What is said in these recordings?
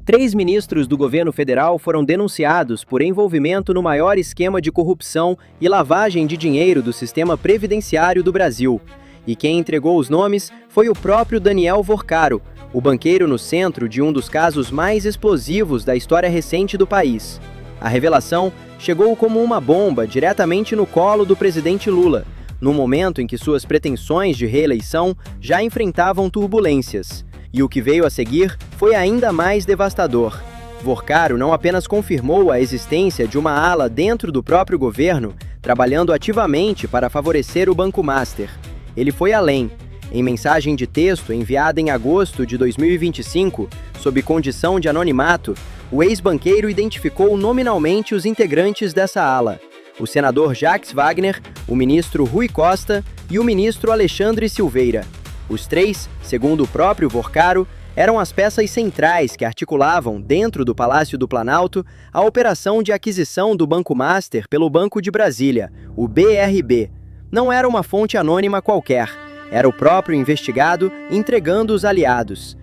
3 ministros do governo federal foram denunciados por envolvimento no maior esquema de corrupção e lavagem de dinheiro do sistema previdenciário do Brasil. E quem entregou os nomes foi o próprio Daniel Vorcaro, o banqueiro no centro de um dos casos mais explosivos da história recente do país. A revelação chegou como uma bomba diretamente no colo do presidente Lula, no momento em que suas pretensões de reeleição já enfrentavam turbulências. E o que veio a seguir foi ainda mais devastador. Vorcaro não apenas confirmou a existência de uma ala dentro do próprio governo, trabalhando ativamente para favorecer o Banco Master. Ele foi além. Em mensagem de texto enviada em agosto de 2025, sob condição de anonimato, o ex-banqueiro identificou nominalmente os integrantes dessa ala: o senador Jacques Wagner, o ministro Rui Costa e o ministro Alexandre Silveira. Os três, segundo o próprio Vorcaro, eram as peças centrais que articulavam, dentro do Palácio do Planalto, a operação de aquisição do Banco Master pelo Banco de Brasília, o BRB. Não era uma fonte anônima qualquer, era o próprio investigado entregando os aliados.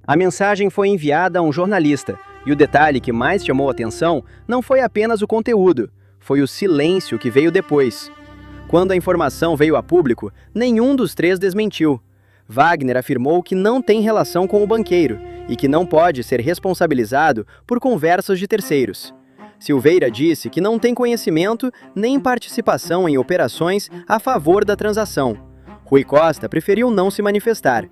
A mensagem foi enviada a um jornalista, e o detalhe que mais chamou atenção não foi apenas o conteúdo, foi o silêncio que veio depois. Quando a informação veio a público, nenhum dos três desmentiu. Wagner afirmou que não tem relação com o banqueiro e que não pode ser responsabilizado por conversas de terceiros. Silveira disse que não tem conhecimento nem participação em operações a favor da transação. Rui Costa preferiu não se manifestar.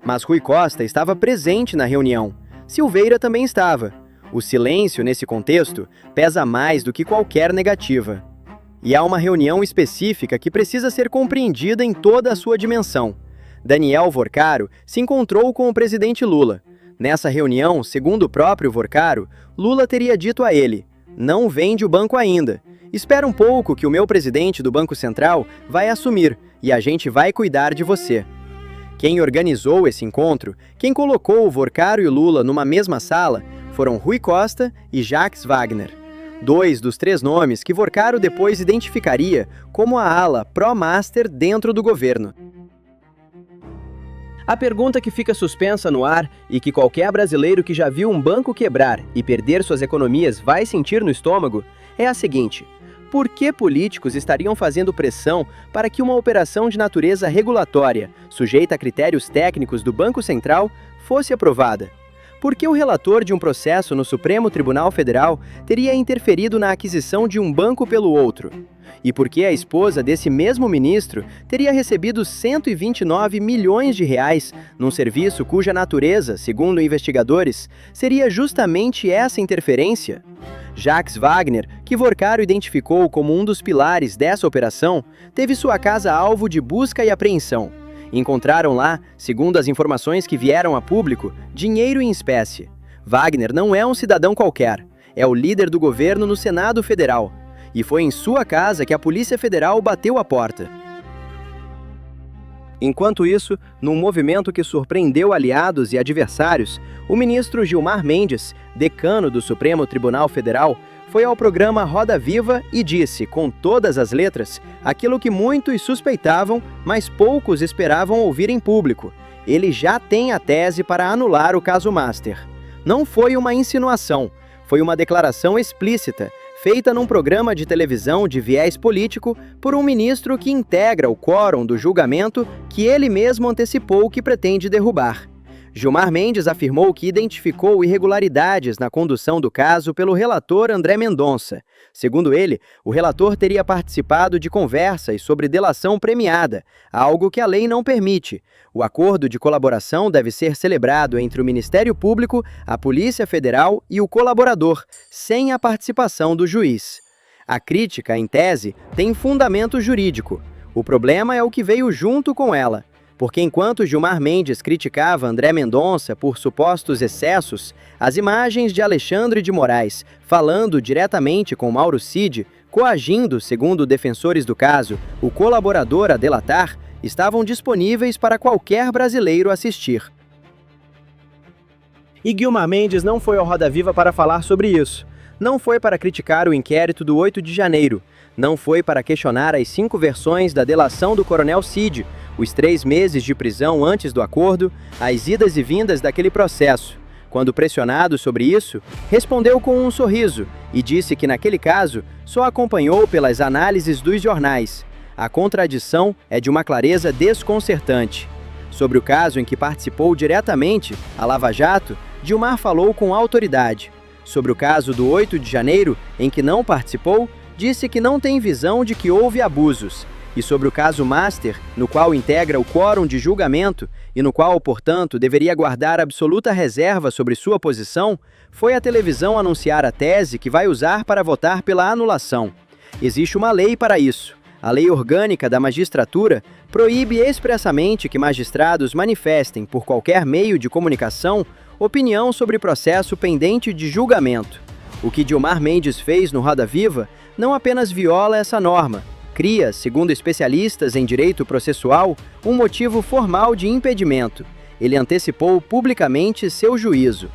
Mas Rui Costa estava presente na reunião. Silveira também estava. O silêncio, nesse contexto, pesa mais do que qualquer negativa. E há uma reunião específica que precisa ser compreendida em toda a sua dimensão. Daniel Vorcaro se encontrou com o presidente Lula. Nessa reunião, segundo o próprio Vorcaro, Lula teria dito a ele: "Não vende o banco ainda. Espera um pouco que o meu presidente do Banco Central vai assumir e a gente vai cuidar de você." Quem organizou esse encontro, quem colocou o Vorcaro e o Lula numa mesma sala, foram Rui Costa e Jacques Wagner. 2 dos 3 nomes que Vorcaro depois identificaria como a ala pró-master dentro do governo. A pergunta que fica suspensa no ar e que qualquer brasileiro que já viu um banco quebrar e perder suas economias vai sentir no estômago é a seguinte: por que políticos estariam fazendo pressão para que uma operação de natureza regulatória, sujeita a critérios técnicos do Banco Central, fosse aprovada? Por que o relator de um processo no Supremo Tribunal Federal teria interferido na aquisição de um banco pelo outro? E por que a esposa desse mesmo ministro teria recebido 129 milhões de reais num serviço cuja natureza, segundo investigadores, seria justamente essa interferência? Jacques Wagner, que Vorcaro identificou como um dos pilares dessa operação, teve sua casa alvo de busca e apreensão. Encontraram lá, segundo as informações que vieram a público, dinheiro em espécie. Wagner não é um cidadão qualquer, é o líder do governo no Senado Federal. E foi em sua casa que a Polícia Federal bateu a porta. Enquanto isso, num movimento que surpreendeu aliados e adversários, o ministro Gilmar Mendes, decano do Supremo Tribunal Federal, foi ao programa Roda Viva e disse, com todas as letras, aquilo que muitos suspeitavam, mas poucos esperavam ouvir em público. Ele já tem a tese para anular o caso Master. Não foi uma insinuação, foi uma declaração explícita, feita num programa de televisão de viés político por um ministro que integra o quórum do julgamento que ele mesmo antecipou que pretende derrubar. Gilmar Mendes afirmou que identificou irregularidades na condução do caso pelo relator André Mendonça. Segundo ele, o relator teria participado de conversas sobre delação premiada, algo que a lei não permite. O acordo de colaboração deve ser celebrado entre o Ministério Público, a Polícia Federal e o colaborador, sem a participação do juiz. A crítica, em tese, tem fundamento jurídico. O problema é o que veio junto com ela. Porque enquanto Gilmar Mendes criticava André Mendonça por supostos excessos, as imagens de Alexandre de Moraes falando diretamente com Mauro Cid, coagindo, segundo defensores do caso, o colaborador a delatar, estavam disponíveis para qualquer brasileiro assistir. E Gilmar Mendes não foi ao Roda Viva para falar sobre isso. Não foi para criticar o inquérito do 8 de janeiro. Não foi para questionar as 5 versões da delação do Coronel Cid, Os 3 meses de prisão antes do acordo, as idas e vindas daquele processo. Quando pressionado sobre isso, respondeu com um sorriso e disse que naquele caso só acompanhou pelas análises dos jornais. A contradição é de uma clareza desconcertante. Sobre o caso em que participou diretamente, a Lava Jato, Gilmar falou com autoridade. Sobre o caso do 8 de janeiro, em que não participou, disse que não tem visão de que houve abusos. E sobre o caso Master, no qual integra o quórum de julgamento e no qual, portanto, deveria guardar absoluta reserva sobre sua posição, foi a televisão anunciar a tese que vai usar para votar pela anulação. Existe uma lei para isso. A Lei Orgânica da Magistratura proíbe expressamente que magistrados manifestem, por qualquer meio de comunicação, opinião sobre processo pendente de julgamento. O que Gilmar Mendes fez no Roda Viva não apenas viola essa norma, cria, segundo especialistas em direito processual, um motivo formal de impedimento. Ele antecipou publicamente seu juízo.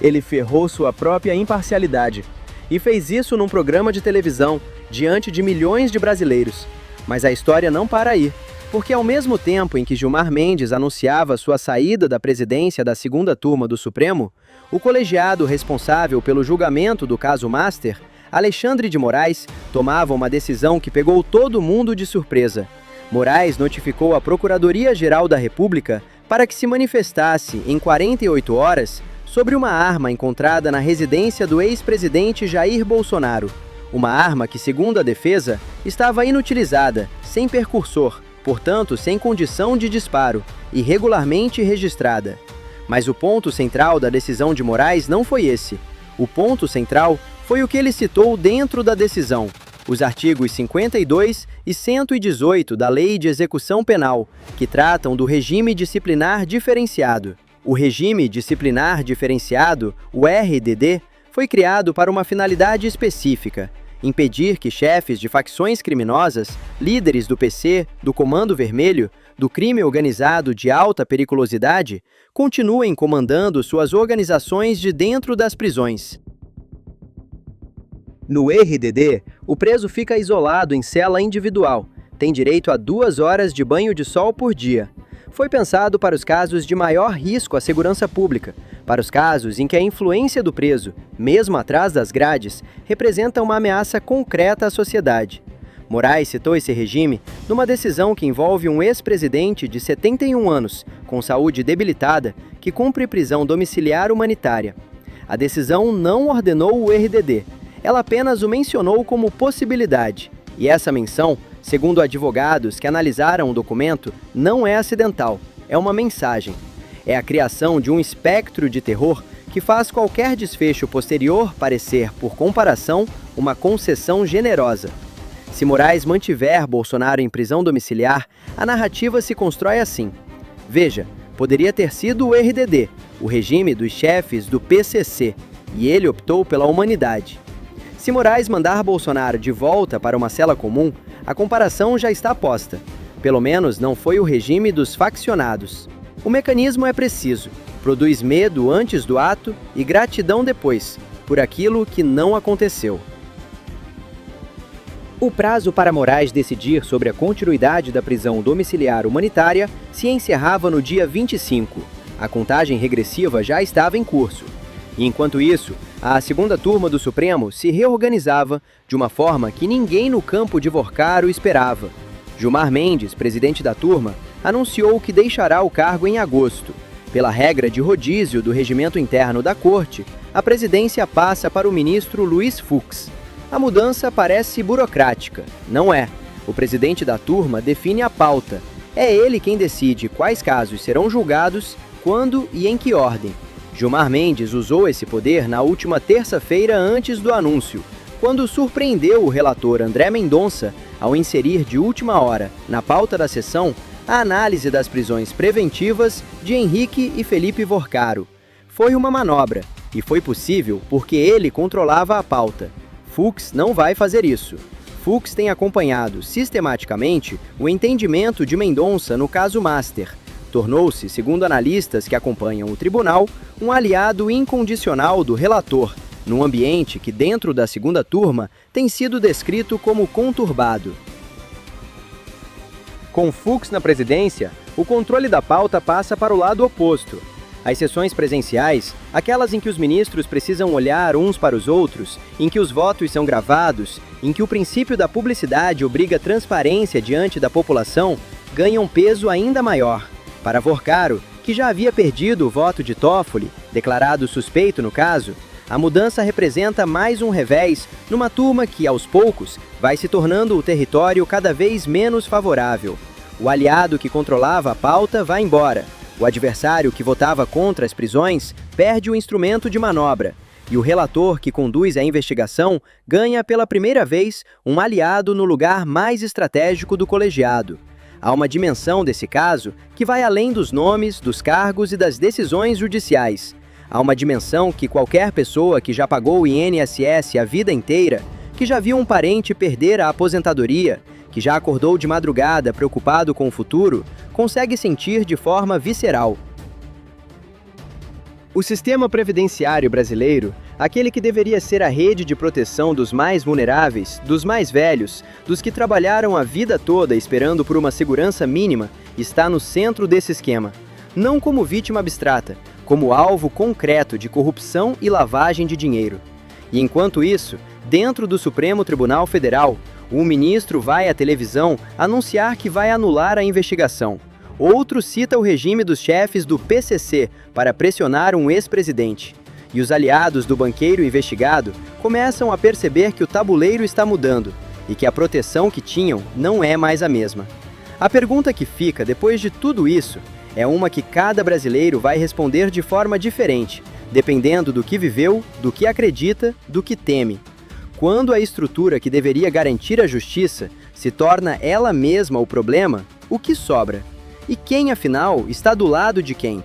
Ele ferrou sua própria imparcialidade e fez isso num programa de televisão, diante de milhões de brasileiros. Mas a história não para aí, porque ao mesmo tempo em que Gilmar Mendes anunciava sua saída da presidência da segunda turma do Supremo, o colegiado responsável pelo julgamento do caso Master, Alexandre de Moraes, tomava uma decisão que pegou todo mundo de surpresa. Moraes notificou a Procuradoria-Geral da República para que se manifestasse em 48 horas sobre uma arma encontrada na residência do ex-presidente Jair Bolsonaro. Uma arma que, segundo a defesa, estava inutilizada, sem percursor, portanto sem condição de disparo, e regularmente registrada. Mas o ponto central da decisão de Moraes não foi esse. O ponto central foi o que ele citou dentro da decisão, os artigos 52 e 118 da Lei de Execução Penal, que tratam do regime disciplinar diferenciado. O regime disciplinar diferenciado, o RDD, foi criado para uma finalidade específica: impedir que chefes de facções criminosas, líderes do PC, do Comando Vermelho, do crime organizado de alta periculosidade, continuem comandando suas organizações de dentro das prisões. No RDD, o preso fica isolado em cela individual, tem direito a 2 horas de banho de sol por dia. Foi pensado para os casos de maior risco à segurança pública, para os casos em que a influência do preso, mesmo atrás das grades, representa uma ameaça concreta à sociedade. Moraes citou esse regime numa decisão que envolve um ex-presidente de 71 anos, com saúde debilitada, que cumpre prisão domiciliar humanitária. A decisão não ordenou o RDD, ela apenas o mencionou como possibilidade. E essa menção, segundo advogados que analisaram o documento, não é acidental, é uma mensagem. É a criação de um espectro de terror que faz qualquer desfecho posterior parecer, por comparação, uma concessão generosa. Se Moraes mantiver Bolsonaro em prisão domiciliar, a narrativa se constrói assim. Veja, poderia ter sido o RDD, o regime dos chefes do PCC, e ele optou pela humanidade. Se Moraes mandar Bolsonaro de volta para uma cela comum, a comparação já está posta. Pelo menos não foi o regime dos faccionados. O mecanismo é preciso, produz medo antes do ato e gratidão depois, por aquilo que não aconteceu. O prazo para Moraes decidir sobre a continuidade da prisão domiciliar humanitária se encerrava no dia 25. A contagem regressiva já estava em curso. E enquanto isso, a segunda turma do Supremo se reorganizava de uma forma que ninguém no campo de Vorcaro esperava. Gilmar Mendes, presidente da turma, anunciou que deixará o cargo em agosto. Pela regra de rodízio do regimento interno da Corte, a presidência passa para o ministro Luiz Fux. A mudança parece burocrática. Não é. O presidente da turma define a pauta. É ele quem decide quais casos serão julgados, quando e em que ordem. Gilmar Mendes usou esse poder na última terça-feira antes do anúncio, quando surpreendeu o relator André Mendonça ao inserir de última hora, na pauta da sessão, a análise das prisões preventivas de Henrique e Felipe Vorcaro. Foi uma manobra, e foi possível porque ele controlava a pauta. Fux não vai fazer isso. Fux tem acompanhado sistematicamente o entendimento de Mendonça no caso Master. Tornou-se, segundo analistas que acompanham o tribunal, um aliado incondicional do relator, num ambiente que, dentro da segunda turma, tem sido descrito como conturbado. Com Fux na presidência, o controle da pauta passa para o lado oposto. As sessões presenciais, aquelas em que os ministros precisam olhar uns para os outros, em que os votos são gravados, em que o princípio da publicidade obriga transparência diante da população, ganham peso ainda maior. Para Vorcaro, que já havia perdido o voto de Toffoli, declarado suspeito no caso, a mudança representa mais um revés numa turma que, aos poucos, vai se tornando o território cada vez menos favorável. O aliado que controlava a pauta vai embora. O adversário que votava contra as prisões perde o instrumento de manobra. E o relator que conduz a investigação ganha pela primeira vez um aliado no lugar mais estratégico do colegiado. Há uma dimensão desse caso que vai além dos nomes, dos cargos e das decisões judiciais. Há uma dimensão que qualquer pessoa que já pagou o INSS a vida inteira, que já viu um parente perder a aposentadoria, que já acordou de madrugada preocupado com o futuro, consegue sentir de forma visceral. O sistema previdenciário brasileiro, aquele que deveria ser a rede de proteção dos mais vulneráveis, dos mais velhos, dos que trabalharam a vida toda esperando por uma segurança mínima, está no centro desse esquema. Não como vítima abstrata, como alvo concreto de corrupção e lavagem de dinheiro. E enquanto isso, dentro do Supremo Tribunal Federal, um ministro vai à televisão anunciar que vai anular a investigação. Outro cita o regime dos chefes do PCC para pressionar um ex-presidente. E os aliados do banqueiro investigado começam a perceber que o tabuleiro está mudando e que a proteção que tinham não é mais a mesma. A pergunta que fica depois de tudo isso é uma que cada brasileiro vai responder de forma diferente, dependendo do que viveu, do que acredita, do que teme. Quando a estrutura que deveria garantir a justiça se torna ela mesma o problema, o que sobra? E quem, afinal, está do lado de quem?